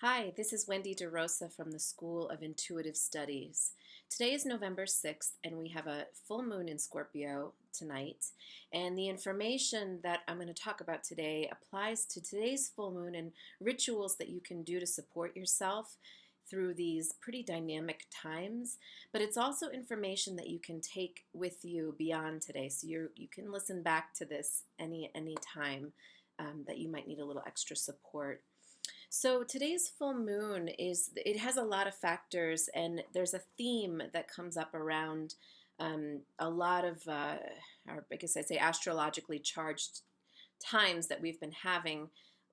Hi, this is Wendy De Rosa from the School of Intuitive Studies. Today is November 6th, and we have a full moon in Scorpio tonight. And the information that I'm going to talk about today applies to today's full moon and rituals that you can do to support yourself through these pretty dynamic times. But it's also information that you can take with you beyond today. So you can listen back to this any time that you might need a little extra support. So today's full moon it has a lot of factors, and there's a theme that comes up around a lot of, or I guess I'd say astrologically charged times that we've been having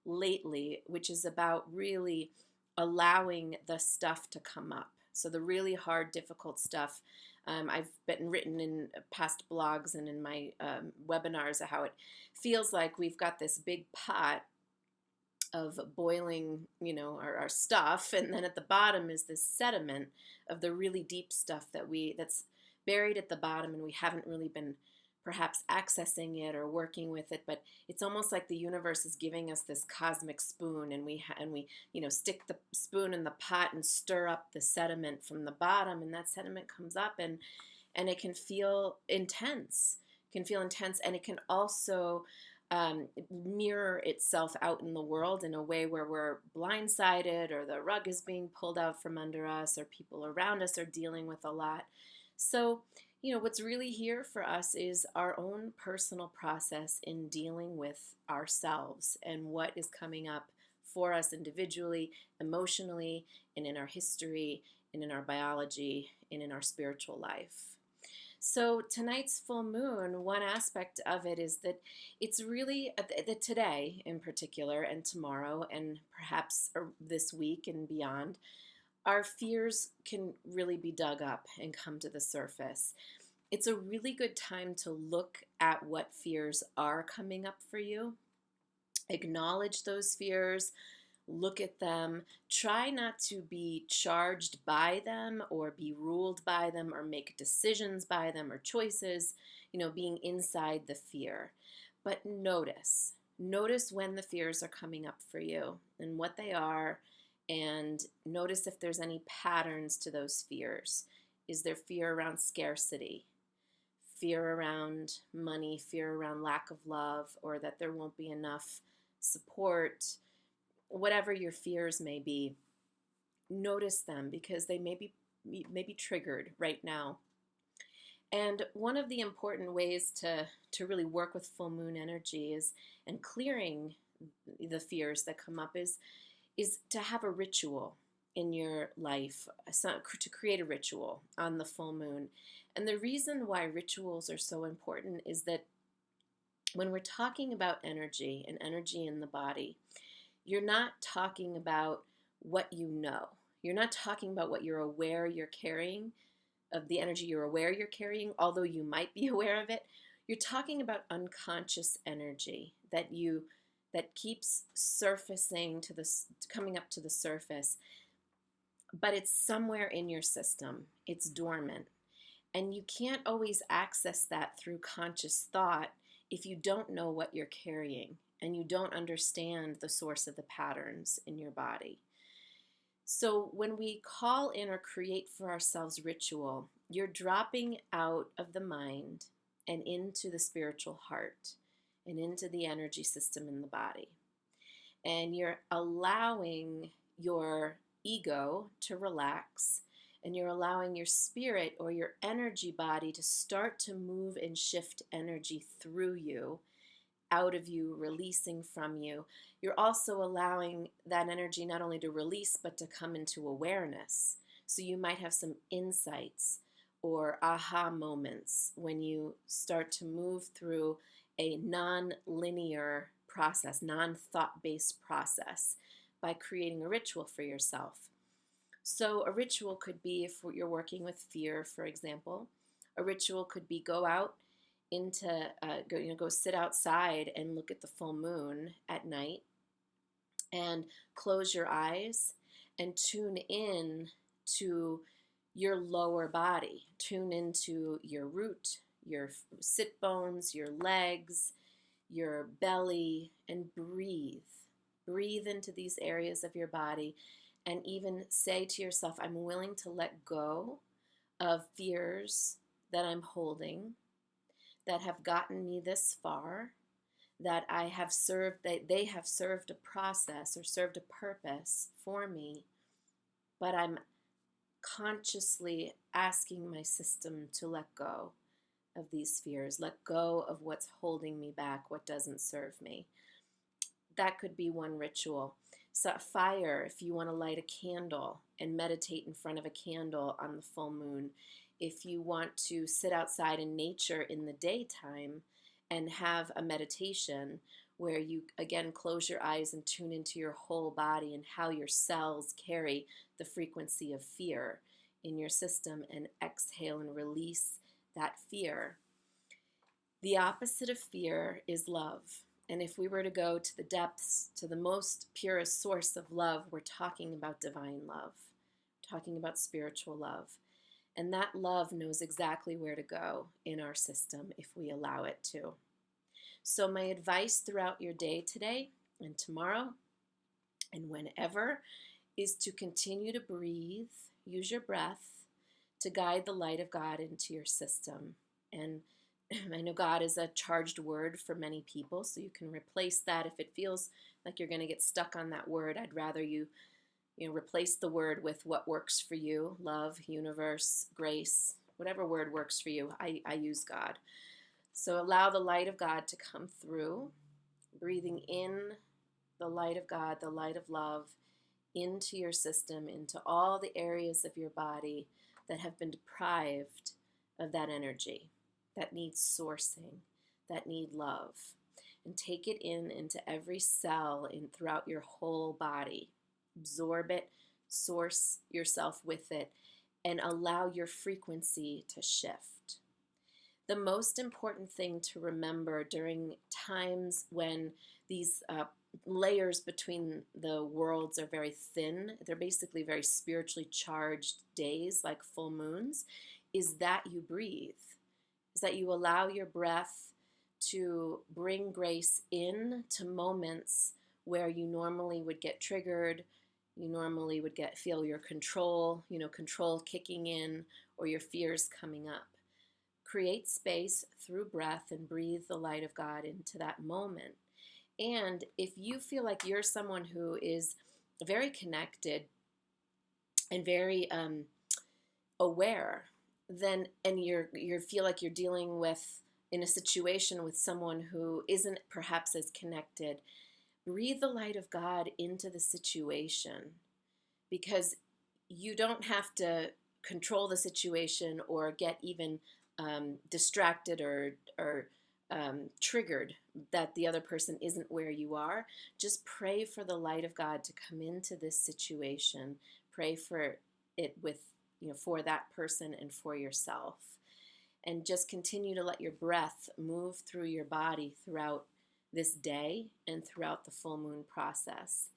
lately, which is about really allowing the stuff to come up. So the really hard, difficult stuff. I've been written in past blogs and in my webinars how it feels like we've got this big pot of boiling, our stuff, and then at the bottom is this sediment of the really deep stuff that's buried at the bottom, and we haven't really been perhaps accessing it or working with it. But it's almost like the universe is giving us this cosmic spoon, and we stick the spoon in the pot and stir up the sediment from the bottom, and that sediment comes up, and it can feel intense. And it can also mirror itself out in the world in a way where we're blindsided, or the rug is being pulled out from under us, or people around us are dealing with a lot. So, what's really here for us is our own personal process in dealing with ourselves and what is coming up for us individually, emotionally, and in our history, and in our biology, and in our spiritual life. So tonight's full moon, one aspect of it is that it's really that today in particular, and tomorrow, and perhaps this week and beyond, our fears can really be dug up and come to the surface. It's a really good time to look at what fears are coming up for you, acknowledge those fears, look at them, try not to be charged by them or be ruled by them or make decisions by them or choices, being inside the fear. But notice when the fears are coming up for you and what they are, and notice if there's any patterns to those fears. Is there fear around scarcity, fear around money, fear around lack of love, or that there won't be enough support? Whatever your fears may be, notice them, because they may be triggered right now. And one of the important ways to really work with full moon energy and clearing the fears that come up is to have a ritual in your life, to create a ritual on the full moon. And the reason why rituals are so important is that when we're talking about energy and energy in the body, you're not talking about what you know. You're not talking about what you're aware you're carrying, of the energy you're aware you're carrying, although you might be aware of it. You're talking about unconscious energy that keeps surfacing coming up to the surface, but it's somewhere in your system. It's dormant. And you can't always access that through conscious thought if you don't know what you're carrying and you don't understand the source of the patterns in your body. So when we call in or create for ourselves ritual, you're dropping out of the mind and into the spiritual heart and into the energy system in the body. And you're allowing your ego to relax, and you're allowing your spirit or your energy body to start to move and shift energy through you, out of you, releasing from you. You're also allowing that energy not only to release, but to come into awareness. So you might have some insights or aha moments when you start to move through a non-linear process, non-thought-based process, by creating a ritual for yourself. So a ritual could be, if you're working with fear, for example, a ritual could be go out go sit outside and look at the full moon at night, and close your eyes and tune in to your lower body. Tune into your root, your sit bones, your legs, your belly, and breathe. Breathe into these areas of your body and even say to yourself, I'm willing to let go of fears that I'm holding, that have gotten me this far, that I have served, that they have served a process or served a purpose for me, but I'm consciously asking my system to let go of these fears, let go of what's holding me back, what doesn't serve me. That could be one ritual. So fire, if you want to light a candle and meditate in front of a candle on the full moon. If you want to sit outside in nature in the daytime and have a meditation where you, again, close your eyes and tune into your whole body and how your cells carry the frequency of fear in your system, and exhale and release that fear. The opposite of fear is love. And if we were to go to the depths, to the most purest source of love, we're talking about divine love, talking about spiritual love. And that love knows exactly where to go in our system if we allow it to. So my advice throughout your day today and tomorrow and whenever is to continue to breathe, use your breath to guide the light of God into your system. And I know God is a charged word for many people, so you can replace that if it feels like you're going to get stuck on that word. I'd rather you replace the word with what works for you: love, universe, grace, whatever word works for you. I use God. So allow the light of God to come through, breathing in the light of God, the light of love, into your system, into all the areas of your body that have been deprived of that energy, that need sourcing, that need love. And take it into every cell throughout your whole body. Absorb it, source yourself with it, and allow your frequency to shift. The most important thing to remember during times when these layers between the worlds are very thin, they're basically very spiritually charged days like full moons, is that you breathe, is that you allow your breath to bring grace in to moments where you normally would get triggered, you normally would feel your control kicking in, or your fears coming up. Create space through breath and breathe the light of God into that moment. And if you feel like you're someone who is very connected and very aware, then and you feel like you're dealing with in a situation with someone who isn't perhaps as connected, breathe the light of God into the situation, because you don't have to control the situation or get even distracted or triggered that the other person isn't where you are. Just pray for the light of God to come into this situation. Pray for it for that person and for yourself. And just continue to let your breath move through your body throughout this day and throughout the full moon process.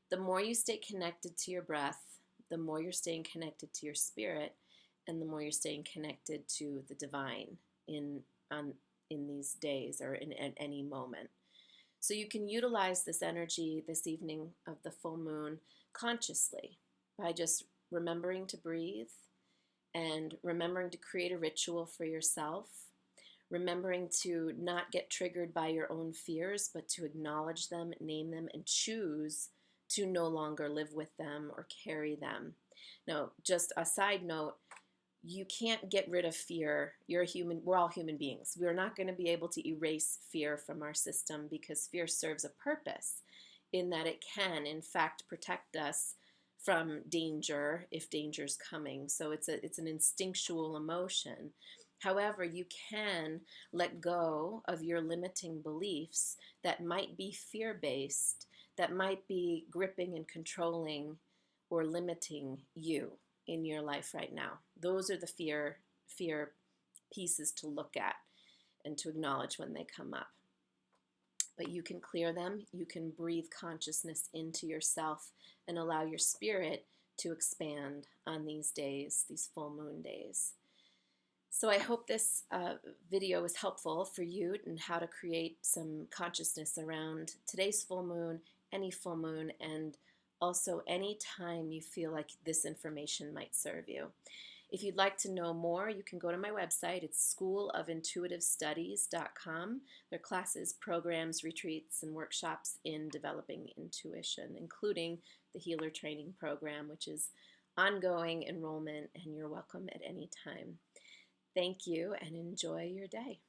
The more you stay connected to your breath, the more you're staying connected to your spirit, and the more you're staying connected to the divine in these days or at any moment. So you can utilize this energy this evening of the full moon consciously by just remembering to breathe and remembering to create a ritual for yourself, remembering to not get triggered by your own fears, but to acknowledge them, name them, and choose to no longer live with them or carry them. Now, just a side note, you can't get rid of fear. You're a human. We're all human beings. We're not going to be able to erase fear from our system, because fear serves a purpose in that it can, in fact, protect us from danger if danger's coming. So it's an instinctual emotion. However, you can let go of your limiting beliefs that might be fear-based, that might be gripping and controlling or limiting you in your life right now. Those are the fear pieces to look at and to acknowledge when they come up. But you can clear them. You can breathe consciousness into yourself and allow your spirit to expand on these days, these full moon days. So I hope this video was helpful for you in how to create some consciousness around today's full moon any full moon, and also any time you feel like this information might serve you. If you'd like to know more, you can go to my website. It's schoolofintuitivestudies.com. There are classes, programs, retreats, and workshops in developing intuition, including the Healer Training Program, which is ongoing enrollment, and you're welcome at any time. Thank you, and enjoy your day.